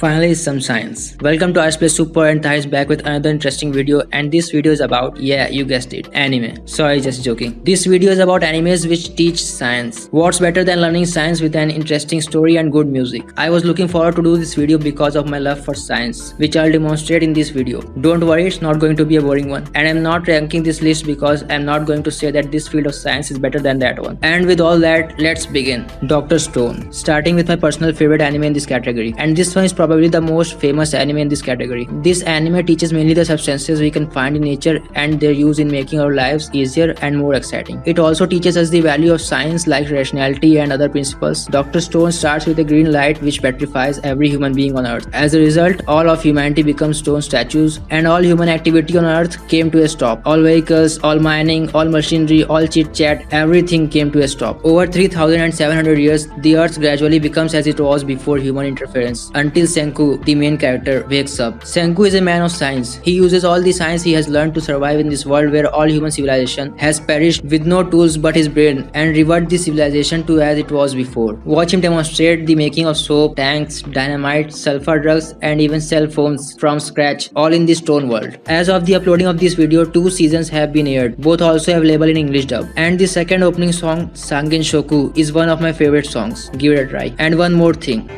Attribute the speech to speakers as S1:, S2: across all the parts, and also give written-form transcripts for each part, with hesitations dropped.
S1: Finally, some science. Welcome to PlaySuper and Thais back with another interesting video, and this video is about, yeah, you guessed it, anime. Sorry, just joking. This video is about animes which teach science. What's better than learning science with an interesting story and good music? I was looking forward to do this video because of my love for science, which I'll demonstrate in this video. Don't worry, it's not going to be a boring one. And I'm not ranking this list because I'm not going to say that this field of science is better than that one. And with all that, let's begin. Dr. Stone. Starting with my personal favorite anime in this category. And this one is probably the most famous anime in this category. This anime teaches mainly the substances we can find in nature and their use in making our lives easier and more exciting. It also teaches us the value of science like rationality and other principles. Dr. Stone starts with a green light which petrifies every human being on earth. As a result, all of humanity becomes stone statues and all human activity on earth came to a stop. All vehicles, all mining, all machinery, all chit chat, everything came to a stop. Over 3,700 years, the earth gradually becomes as it was before human interference until Senku, the main character, wakes up. Senku is a man of science. He uses all the science he has learned to survive in this world where all human civilization has perished with no tools but his brain and revert the civilization to as it was before. Watch him demonstrate the making of soap, tanks, dynamite, sulfur drugs and even cell phones from scratch, all in the stone world. As of the uploading of this video, 2 seasons have been aired, both also available in English dub. And the second opening song, Sangen Shoku, is one of my favorite songs. Give it a try. And one more thing.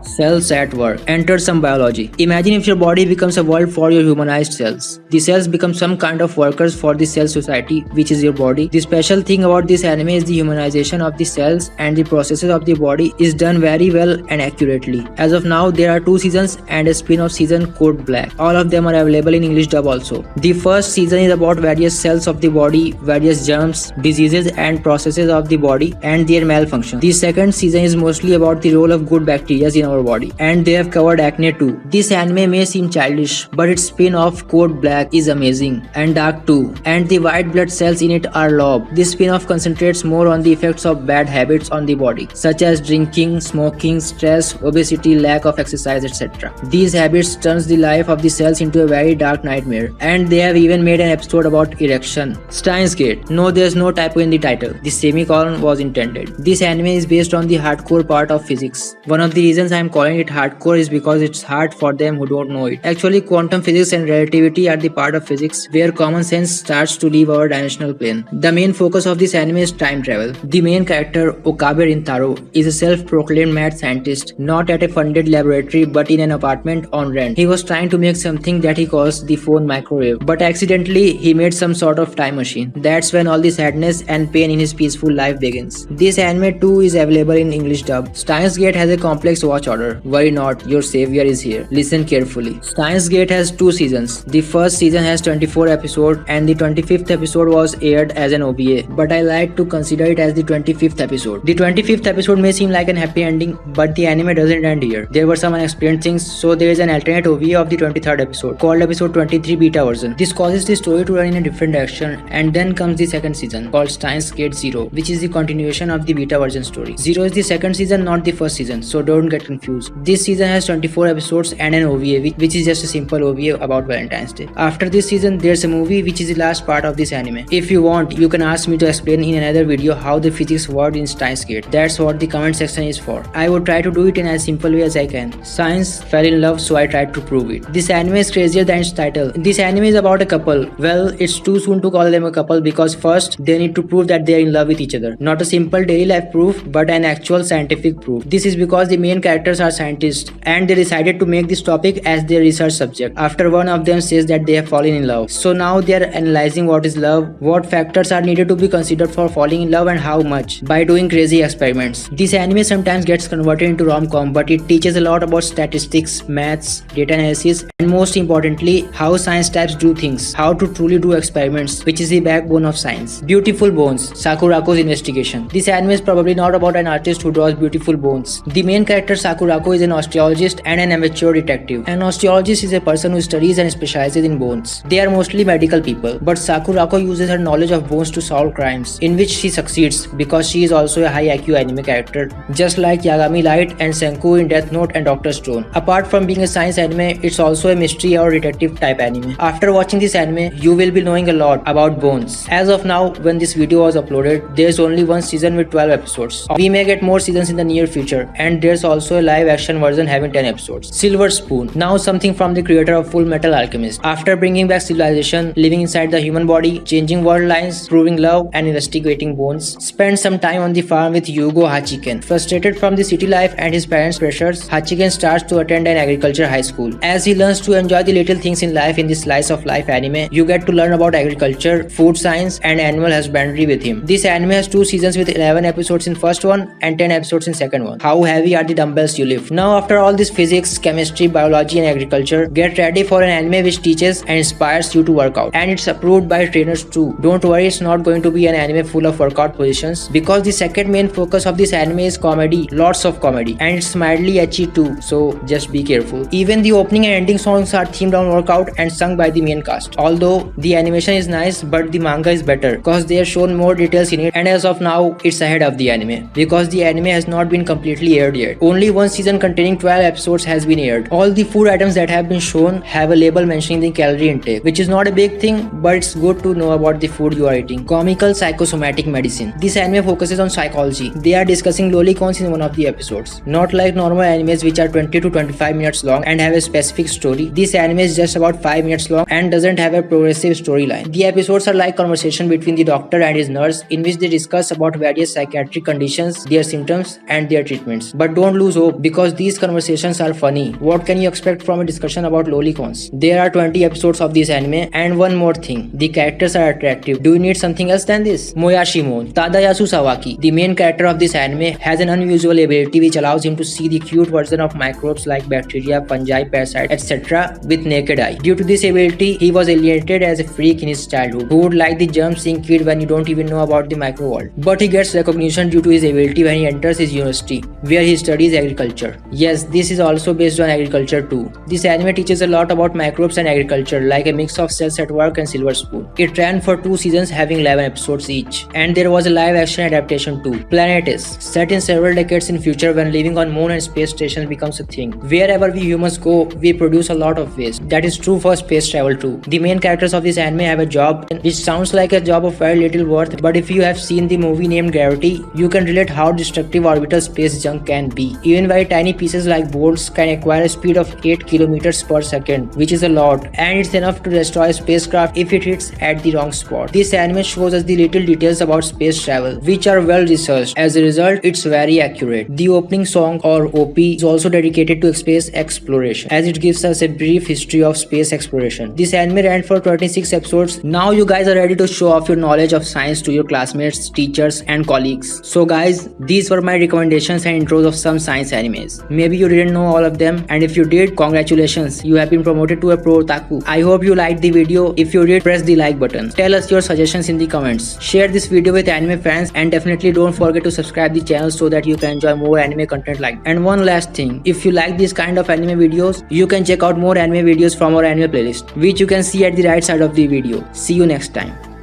S1: Cells at work. Enter some biology. Imagine if your body becomes a world for your humanized cells. The cells become some kind of workers for the cell society, which is your body. The special thing about this anime is the humanization of the cells and the processes of the body is done very well and accurately. As of now, there are 2 seasons and a spin-off season Code Black. All of them are available in English dub also. The first season is about various cells of the body, various germs, diseases and processes of the body and their malfunction. The second season is mostly about the role of good bacteria in our body, and they have covered acne too. This anime may seem childish, but its spin-off Code Black is amazing and dark too, and the white blood cells in it are lob. This spin-off concentrates more on the effects of bad habits on the body, such as drinking, smoking, stress, obesity, lack of exercise, etc. These habits turns the life of the cells into a very dark nightmare, and they have even made an episode about erection. Steins Gate. No, there's no typo in the title. The semicolon was intended. This anime is based on the hardcore part of physics. One of the reasons I am calling it hardcore is because it's hard for them who don't know it. Actually, quantum physics and relativity are the part of physics where common sense starts to leave our dimensional plane. The main focus of this anime is time travel. The main character, Okabe Rintaro, is a self-proclaimed mad scientist, not at a funded laboratory but in an apartment on rent. He was trying to make something that he calls the phone microwave, but accidentally he made some sort of time machine. That's when all the sadness and pain in his peaceful life begins. This anime too is available in English dub. Steins Gate has a complex watch order. Worry not, your savior is here. Listen carefully. Steins Gate has 2 seasons. The first season has 24 episodes and the 25th episode was aired as an OVA, but I like to consider it as the 25th episode. The 25th episode may seem like an happy ending, but the anime doesn't end here. There were some unexplained things, so there is an alternate OVA of the 23rd episode called episode 23 beta version. This causes the story to run in a different direction, and then comes the second season called Steins Gate 0, which is the continuation of the beta version story. 0 is the second season, not the first season, so don't get confused. This season has 24 episodes and an OVA, which is just a simple OVA about Valentine's Day. After this season, there's a movie which is the last part of this anime. If you want, you can ask me to explain in another video how the physics worked in Steins Gate. That's what the comment section is for. I would try to do it in as simple way as I can. Science fell in love, so I tried to prove it. This anime is crazier than its title. This anime is about a couple. Well, it's too soon to call them a couple because first, they need to prove that they are in love with each other. Not a simple daily life proof, but an actual scientific proof. This is because the main characters are scientists and they decided to make this topic as their research subject after one of them says that they have fallen in love. So now they are analyzing what is love, what factors are needed to be considered for falling in love and how much, by doing crazy experiments. This anime sometimes gets converted into rom-com, but it teaches a lot about statistics, maths, data analysis, and most importantly, how science types do things, how to truly do experiments, which is the backbone of science. Beautiful Bones, Sakurako's investigation. This anime is probably not about an artist who draws beautiful bones. The main character Sakurako is an osteologist and an amateur detective. An osteologist is a person who studies and specializes in bones. They are mostly medical people, but Sakurako uses her knowledge of bones to solve crimes, in which she succeeds because she is also a high IQ anime character, just like Yagami Light and Senku in Death Note and Dr. Stone. Apart from being a science anime, it's also a mystery or detective type anime. After watching this anime, you will be knowing a lot about bones. As of now, when this video was uploaded, there's only one season with 12 episodes. We may get more seasons in the near future, and there's also a live action version having 10 episodes. Silver Spoon, now something from the creator of Full Metal Alchemist. After bringing back civilization, living inside the human body, changing world lines, proving love, and investigating bones, spent some time on the farm with Yugo Hachiken. Frustrated from the city life and his parents' pressures, Hachiken starts to attend an agriculture high school. As he learns to enjoy the little things in life in this slice of life anime, you get to learn about agriculture, food science, and animal husbandry with him. This anime has 2 seasons with 11 episodes in first one and 10 episodes in second one. How heavy are the dumbbells you lift? Now after all this physics, chemistry, biology, and agriculture, get ready for an anime which teaches and inspires you to work out. And it's approved by trainers too. Don't worry, it's not going to be an anime full of workout positions, because the second main focus of this anime is comedy, lots of comedy, and it's mildly ecchi too, so just be careful. Even the opening and ending songs are themed on workout and sung by the main cast. Although the animation is nice, but the manga is better because they have shown more details in it, and as of now it's ahead of the anime because the anime has not been completely aired yet. Only one season containing 12 episodes has been aired. All the food items that have been shown have a label mentioning the calorie intake, which is not a big thing, but it's good to know about the food you are eating. Comical Psychosomatic Medicine. This anime focuses on psychology. They are discussing lolicons in one of the episodes. Not like normal animes which are 20 to 25 minutes long and have a specific story. This anime is just about 5 minutes long and doesn't have a progressive storyline. The episodes are like conversation between the doctor and his nurse in which they discuss about various psychiatric conditions, their symptoms, and their treatments. But don't lose hope because these conversations are funny. What can you expect from a discussion about lolicons? There are 20 episodes of this anime, and one more thing, the characters are attractive. Do you need something else than this? Moyashi Moon. Tadayasu Sawaki, the main character of this anime, has an unusual ability which allows him to see the cute version of microbes like bacteria, fungi, parasites, etc. with naked eye. Due to this ability, he was alienated as a freak in his childhood who would like the germ-seeing kid when you don't even know about the micro world. But he gets recognition due to his ability when he enters his university, where he studies agriculture. Yes, this is also based on agriculture too. This anime teaches a lot about microbes and agriculture, like a mix of Cells at Work and Silver Spoon. It ran for 2 seasons having 11 episodes each. And there was a live action adaptation too. Planetis, set in several decades in future when living on moon and space stations becomes a thing. Wherever we humans go, we produce a lot of waste. That is true for space travel too. The main characters of this anime have a job which sounds like a job of very little worth, but if you have seen the movie named Gravity, you can relate how destructive orbital space junk can be. Even very tiny pieces like bolts can acquire a speed of 8 kilometers per second, which is a lot, and it's enough to destroy a spacecraft if it hits at the wrong spot. This anime shows us the little details about space travel, which are well researched. As a result, it's very accurate. The opening song, or OP, is also dedicated to space exploration, as it gives us a brief history of space exploration. This anime ran for 26 episodes. Now you guys are ready to show off your knowledge of science to your classmates, teachers, and colleagues. So guys, these were my recommendations and intros of some science animes. Maybe you didn't know all of them, and if you did, congratulations, you have been promoted to a pro otaku. I hope you liked the video. If you did, press the like button. Tell us your suggestions in the comments. Share this video with anime fans, and definitely don't forget to subscribe the channel so that you can enjoy more anime content like that. And one last thing, if you like this kind of anime videos, you can check out more anime videos from our anime playlist, which you can see at the right side of the video. See you next time.